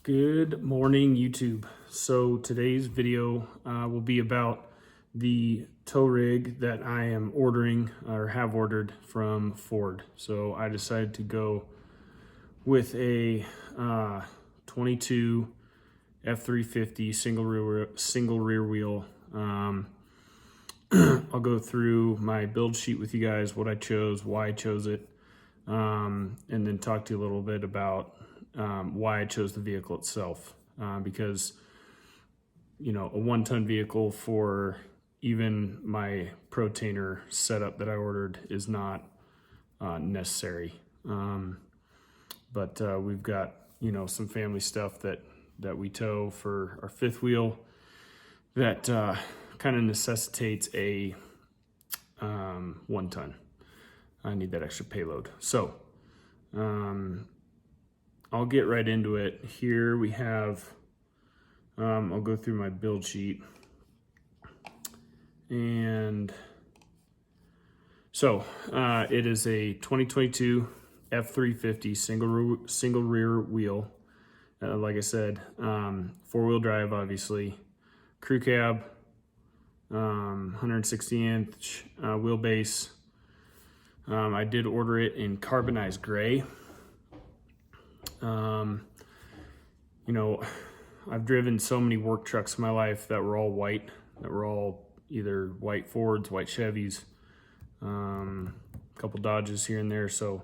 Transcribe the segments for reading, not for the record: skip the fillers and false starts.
Good morning, YouTube. So today's video will be about the tow rig that I am ordering or have ordered from Ford. So I decided to go with a 22 F-350 single rear wheel. I'll go through my build sheet with you guys, what I chose, why I chose it, and then talk to you a little bit about why I chose the vehicle itself, because a 1-ton vehicle for even my Protainer setup that I ordered is not necessary. But we've got some family stuff that we tow for our fifth wheel that kind of necessitates a 1-ton. I need that extra payload. So I'll get right into it. Here we have, I'll go through my build sheet. And so it is a 2022 F-350 single rear wheel. Like I said, 4-wheel drive, obviously. Crew cab, 160-inch wheelbase. I did order it in carbonized gray. I've driven so many work trucks in my life that were all white, that were all either white Fords, white Chevys, a couple Dodges here and there. So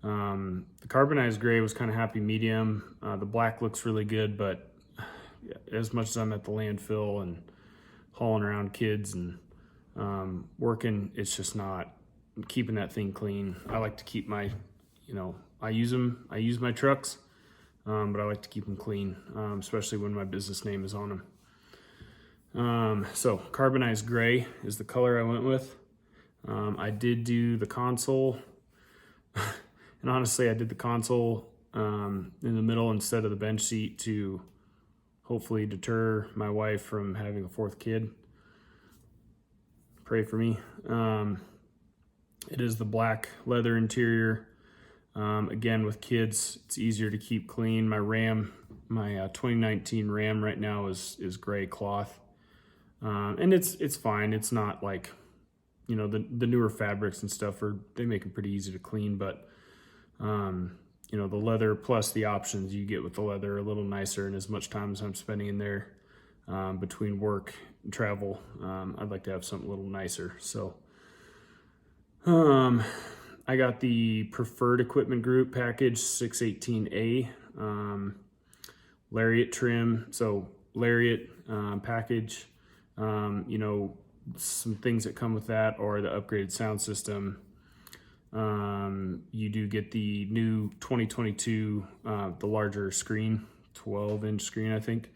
the carbonized gray was kind of happy medium. The black looks really good, but as much as I'm at the landfill and hauling around kids and working, it's just not keeping that thing clean. I like to keep my, I use my trucks, but I like to keep them clean, especially when my business name is on them. So carbonized gray is the color I went with. I did do the console, and honestly, I did the console in the middle instead of the bench seat to hopefully deter my wife from having a 4th kid. Pray for me. It is the black leather interior. Again, with kids, it's easier to keep clean. My 2019 Ram right now is gray cloth. And it's fine. It's not like, the newer fabrics and stuff they make it pretty easy to clean, but the leather plus the options you get with the leather are a little nicer, and as much time as I'm spending in there between work and travel, I'd like to have something a little nicer. So I got the preferred equipment group package 618A, Lariat trim. So Lariat package, some things that come with that are the upgraded sound system. You do get the new 2022, the larger screen, 12-inch screen, I think.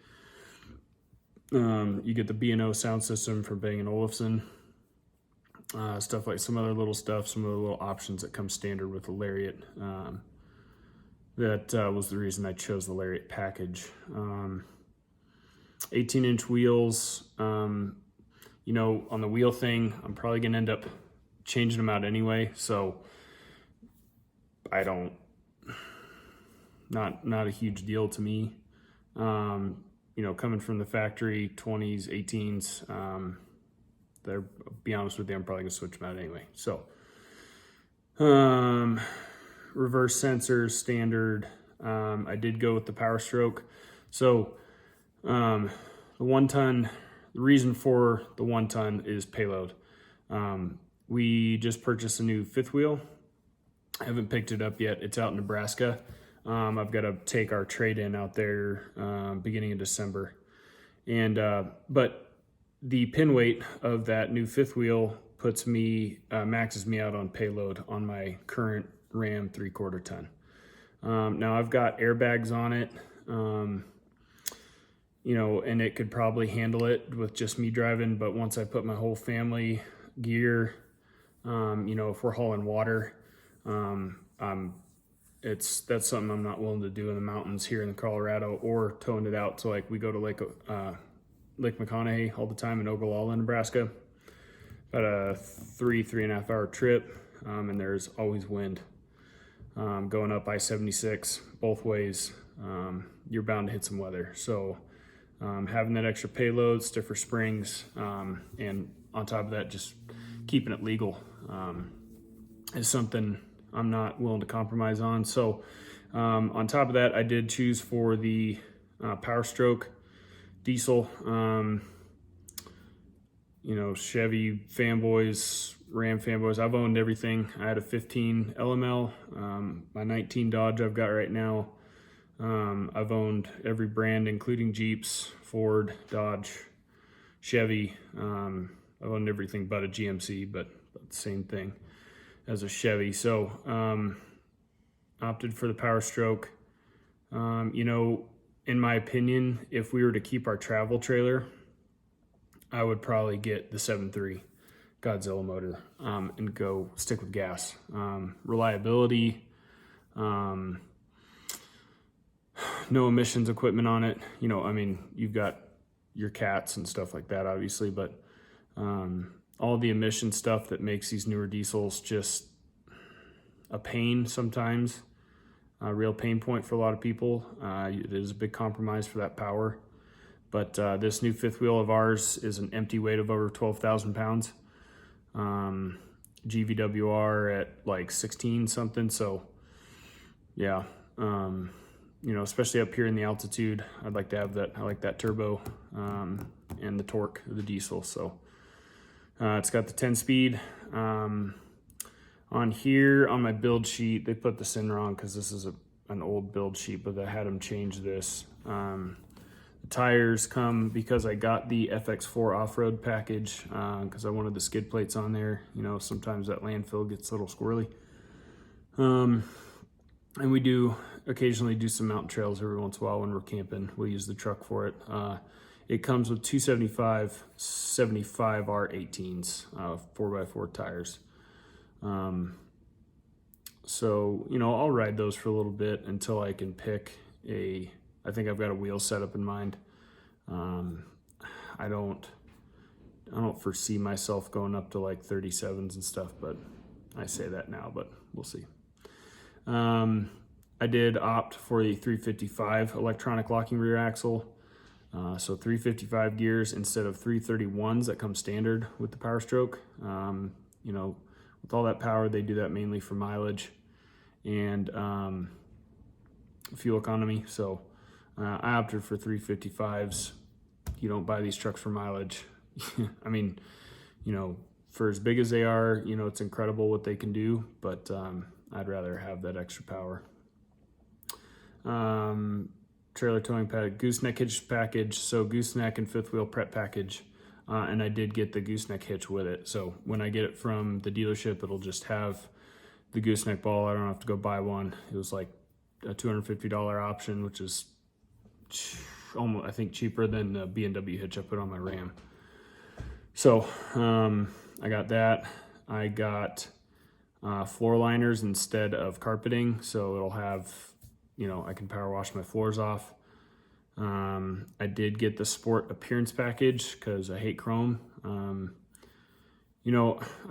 You get the B&O sound system from Bang & Olufsen. Stuff like some other little stuff, some of the little options that come standard with the Lariat. That was the reason I chose the Lariat package. 18-inch wheels. On the wheel thing, I'm probably going to end up changing them out anyway. So I don't, not a huge deal to me. Coming from the factory, 20s, 18s, they're, be honest with you, I'm probably gonna switch them out anyway. So, reverse sensors, standard. I did go with the Power Stroke. So, the 1-ton, the reason for the 1-ton is payload. We just purchased a new 5th wheel. I haven't picked it up yet. It's out in Nebraska. I've got to take our trade-in out there beginning of December. And but the pin weight of that new 5th wheel puts me, maxes me out on payload on my current Ram 3/4 ton. Now I've got airbags on it, and it could probably handle it with just me driving. But once I put my whole family gear, if we're hauling water, that's something I'm not willing to do in the mountains here in Colorado, or towing it out. So like we go to Lake McConaughey all the time in Ogallala, Nebraska. About a 3.5 hour trip, and there's always wind going up I-76 both ways. you're bound to hit some weather. So having that extra payload, stiffer springs, and on top of that, just keeping it legal is something I'm not willing to compromise on. So on top of that, I did choose for the Power Stroke diesel. Chevy fanboys, Ram fanboys, I've owned everything. I had a 15 LML, my 19 Dodge I've got right now. I've owned every brand, including Jeeps, Ford, Dodge, Chevy. I've owned everything but a GMC, but same thing as a Chevy. So opted for the Power Stroke. In my opinion, if we were to keep our travel trailer, I would probably get the 7.3 Godzilla motor and go stick with gas. Reliability, no emissions equipment on it. You've got your cats and stuff like that, obviously, but all the emission stuff that makes these newer diesels just a pain sometimes, a real pain point for a lot of people. It is a big compromise for that power. But this new fifth wheel of ours is an empty weight of over 12,000 pounds. GVWR at like 16 something. So yeah, especially up here in the altitude, I'd like to have that. I like that turbo and the torque of the diesel. So it's got the 10 speed. On here on my build sheet, they put this in wrong because this is an old build sheet, but I had them change this. The tires come because I got the FX4 off-road package because I wanted the skid plates on there. Sometimes that landfill gets a little squirrely. And we do occasionally do some mountain trails every once in a while when we're camping. We'll use the truck for it. It comes with 275 75R18s, 4x4 tires. So, I'll ride those for a little bit until I can pick I think I've got a wheel setup in mind. I don't foresee myself going up to like 37s and stuff, but I say that now, but we'll see. I did opt for the 355 electronic locking rear axle. So 355 gears instead of 331s that come standard with the Power Stroke. With all that power, they do that mainly for mileage and fuel economy. So I opted for 355s. You don't buy these trucks for mileage. For as big as they are, it's incredible what they can do, but I'd rather have that extra power. Trailer towing package, gooseneck hitch package. So gooseneck and fifth wheel prep package. And I did get the gooseneck hitch with it. So when I get it from the dealership, it'll just have the gooseneck ball. I don't have to go buy one. It was like a $250 option, which is almost, I think, cheaper than the B&W hitch I put on my Ram. So I got that. I got floor liners instead of carpeting, so it'll have, I can power wash my floors off. I did get the sport appearance package because I hate chrome. I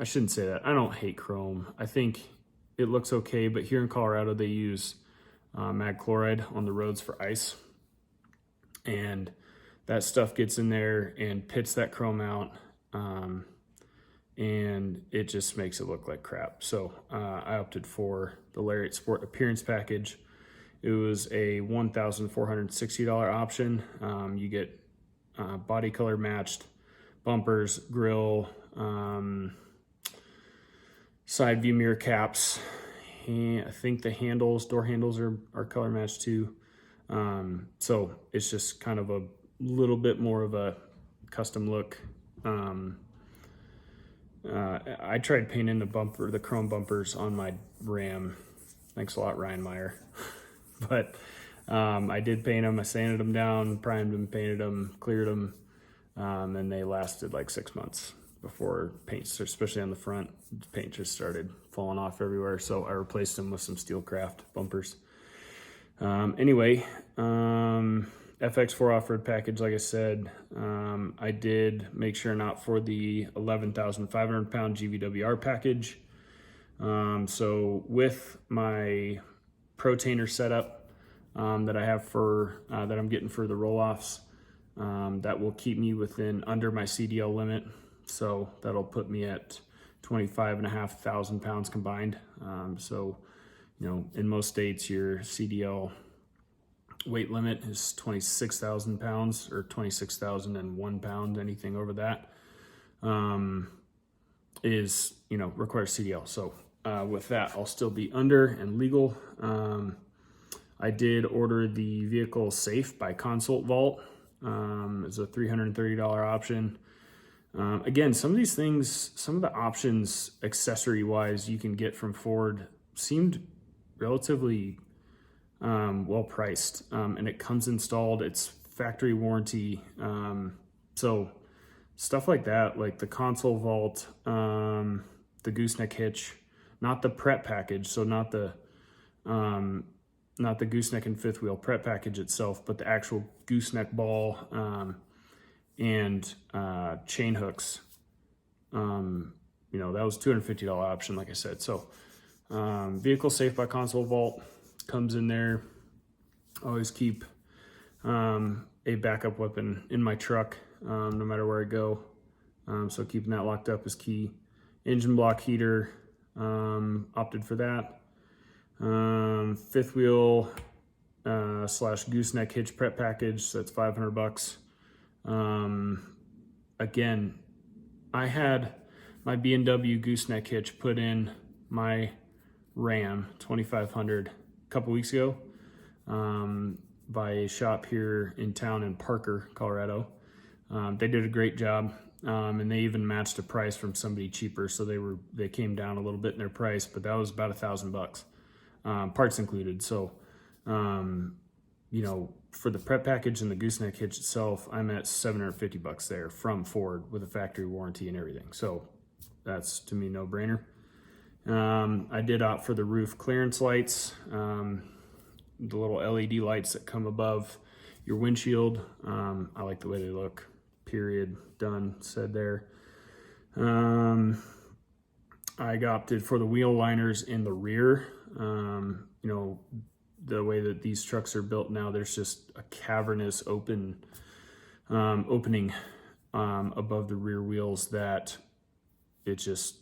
shouldn't say that. I don't hate chrome. I think it looks okay, but here in Colorado they use mag chloride on the roads for ice. And that stuff gets in there and pits that chrome out, and it just makes it look like crap. So I opted for the Lariat Sport Appearance Package. It was a $1,460 option. You get body color matched bumpers, grille, side view mirror caps. And I think the handles, door handles are color matched too. So it's just kind of a little bit more of a custom look. I tried painting the chrome bumpers on my Ram. Thanks a lot, Ryan Meyer. But I did paint them. I sanded them down, primed them, painted them, cleared them, and they lasted like 6 months before paint, especially on the front, paint just started falling off everywhere. So I replaced them with some Steelcraft bumpers. Anyway, FX4 off-road package, like I said, I did make sure not for the 11,500 pound GVWR package. So with my Protainer setup, that I have for that I'm getting for the roll-offs. That will keep me under my CDL limit. So that'll put me at 25,500 pounds combined. So, in most states, your CDL weight limit is 26,000 pounds or 26,001 pounds. Anything over that is, requires CDL. So with that, I'll still be under and legal. I did order the vehicle safe by Consult Vault. It's a $330 option. Again, some of these things, some of the options accessory wise you can get from Ford seemed relatively well priced, and it comes installed. It's factory warranty. So stuff like that, like the console vault, the gooseneck hitch, not the prep package. So not the gooseneck and fifth wheel prep package itself, but the actual gooseneck ball, and chain hooks. That was $250 option, like I said. So vehicle safe by Console Vault comes in there. Always keep a backup weapon in my truck, no matter where I go. So keeping that locked up is key. Engine block heater, opted for that. Fifth wheel / gooseneck hitch prep package, so that's $500. Again, I had my B&W gooseneck hitch put in my Ram 2500 a couple weeks ago by a shop here in town in Parker, Colorado. They did a great job, and they even matched a price from somebody cheaper, so they came down a little bit in their price, but that was about $1,000, parts included. So for the prep package and the gooseneck hitch itself, I'm at $750 there from Ford with a factory warranty and everything. So that's, to me, no brainer. I did opt for the roof clearance lights, the little LED lights that come above your windshield. I like the way they look, period, done, said there. I opted for the wheel liners in the rear. The way that these trucks are built now, there's just a cavernous opening above the rear wheels that it just,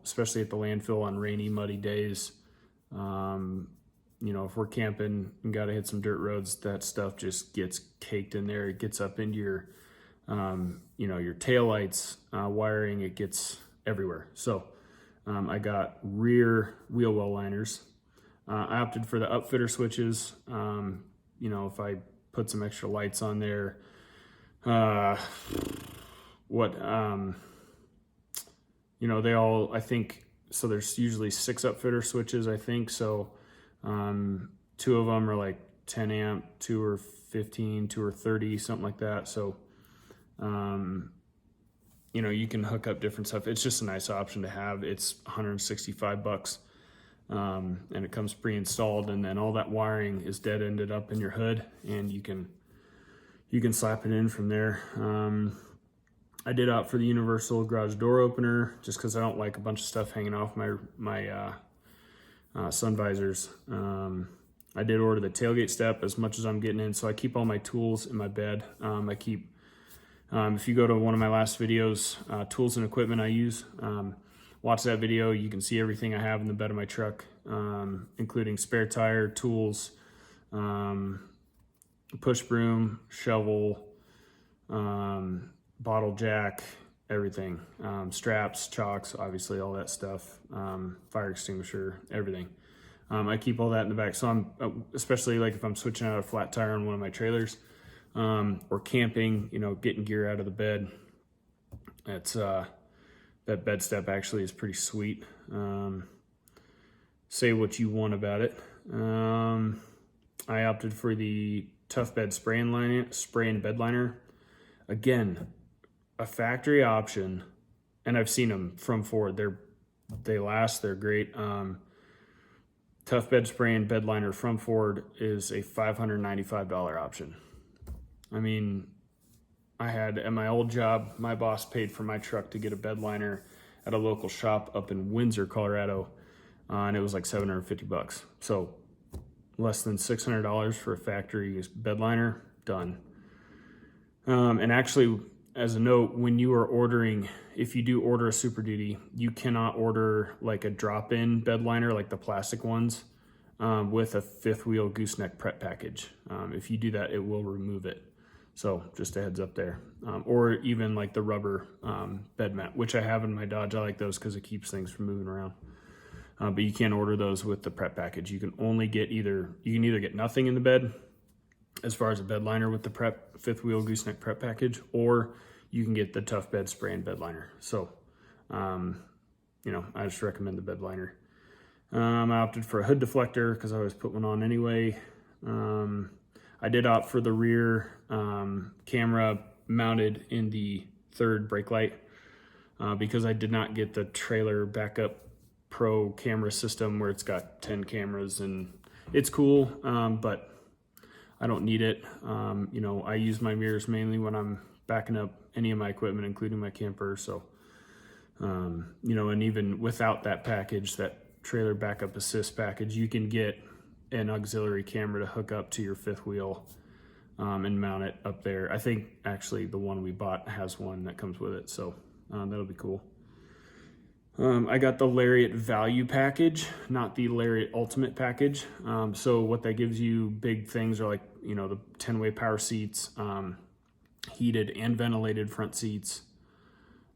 especially at the landfill on rainy, muddy days, if we're camping and got to hit some dirt roads, that stuff just gets caked in there. It gets up into your, your taillights, wiring, it gets everywhere. So I got rear wheel well liners. I opted for the upfitter switches. If I put some extra lights on there, they all, I think, so there's usually 6 upfitter switches, I think. So 2 of them are like 10 amp, 2 are 15, 2 are 30, something like that. So, you can hook up different stuff. It's just a nice option to have. It's $165. And it comes pre-installed, and then all that wiring is dead-ended up in your hood, and you can slap it in from there. I did opt for the universal garage door opener just because I don't like a bunch of stuff hanging off my sun visors. I did order the tailgate step as much as I'm getting in, so I keep all my tools in my bed. I keep, if you go to one of my last videos, tools and equipment I use, watch that video. You can see everything I have in the bed of my truck, including spare tire, tools, push broom, shovel, bottle jack, everything, straps, chocks, obviously all that stuff, fire extinguisher, everything. I keep all that in the back. So I'm, especially like if I'm switching out a flat tire on one of my trailers, or camping, getting gear out of the bed. It's, that bed step actually is pretty sweet. Say what you want about it. I opted for the Tough Bed spray and bed liner. Again, a factory option, and I've seen them from Ford. They last, they're great. Tough Bed spray and bed liner from Ford is a $595 option. I mean, I had, at my old job, my boss paid for my truck to get a bed liner at a local shop up in Windsor, Colorado, and it was like $750. So less than $600 for a factory bed liner, done. And actually, as a note, when you are ordering, if you do order a Super Duty, you cannot order like a drop-in bed liner, like the plastic ones, with a fifth wheel gooseneck prep package. If you do that, it will remove it. So just a heads up there. Or even like the rubber bed mat, which I have in my Dodge. I like those because it keeps things from moving around. But you can't order those with the prep package. You can only get you can either get nothing in the bed as far as a bed liner with the prep fifth wheel gooseneck prep package, or you can get the Tough Bed spray and bed liner. So, you know, I just recommend the bed liner. I opted for a hood deflector because I always put one on anyway. I did opt for the rear camera mounted in the third brake light because I did not get the trailer backup pro camera system where it's got 10 cameras, and it's cool, but I don't need it. You know, I use my mirrors mainly when I'm backing up any of my equipment, including my camper. So, you know, and even without that package, that trailer backup assist package, you can get an auxiliary camera to hook up to your fifth wheel and mount it up there. I think actually the one we bought has one that comes with it. So that'll be cool. I got the Lariat value package, not the Lariat ultimate package. So what that gives you, big things are like, you know, the 10-way power seats, heated and ventilated front seats,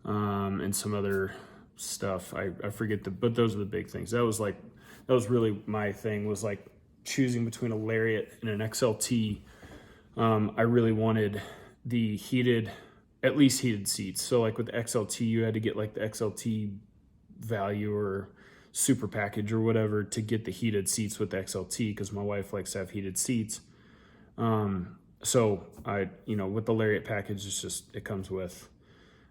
and some other stuff. I forget but those are the big things. That was really my thing, was like choosing between a Lariat and an XLT. I really wanted the at least heated seats. So like with the XLT, you had to get like the XLT value or super package or whatever to get the heated seats with the XLT, because my wife likes to have heated seats. So you know, with the Lariat package, it comes with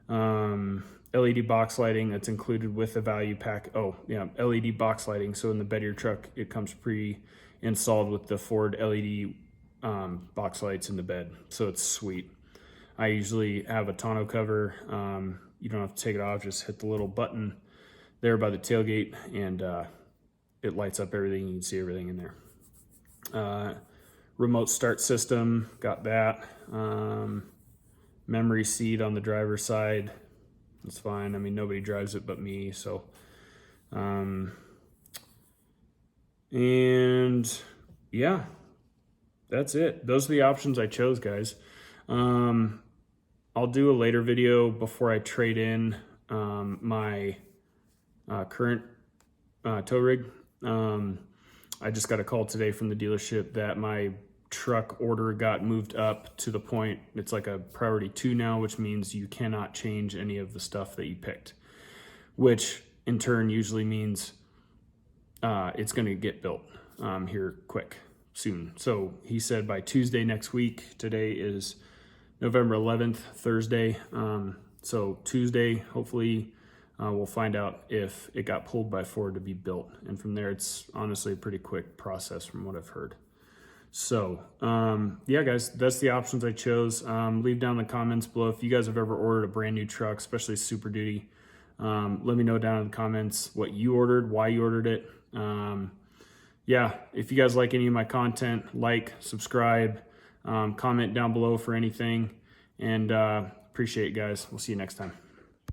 LED box lighting that's included with the value pack. Oh yeah, LED box lighting. So in the bed of your truck, it comes pre-installed with the Ford LED box lights in the bed. So it's sweet. I usually have a tonneau cover. You don't have to take it off, just hit the little button there by the tailgate, and it lights up everything. You can see everything in there. Remote start system, got that. Memory seat on the driver's side, that's fine. I mean, nobody drives it but me, so. And yeah, that's it. Those are the options I chose, guys. I'll do a later video before I trade in my current tow rig. I just got a call today from the dealership that my truck order got moved up to the point it's like a priority 2 now, which means you cannot change any of the stuff that you picked, which in turn usually means it's going to get built here quick soon. So he said by Tuesday next week. Today is November 11th, Thursday. So Tuesday, hopefully, we'll find out if it got pulled by Ford to be built. And from there, it's honestly a pretty quick process from what I've heard. So, yeah, guys, that's the options I chose. Leave down in the comments below if you guys have ever ordered a brand new truck, especially Super Duty. Let me know down in the comments what you ordered, why you ordered it. Yeah, if you guys like any of my content, like, subscribe, comment down below for anything. And appreciate it, guys. We'll see you next time.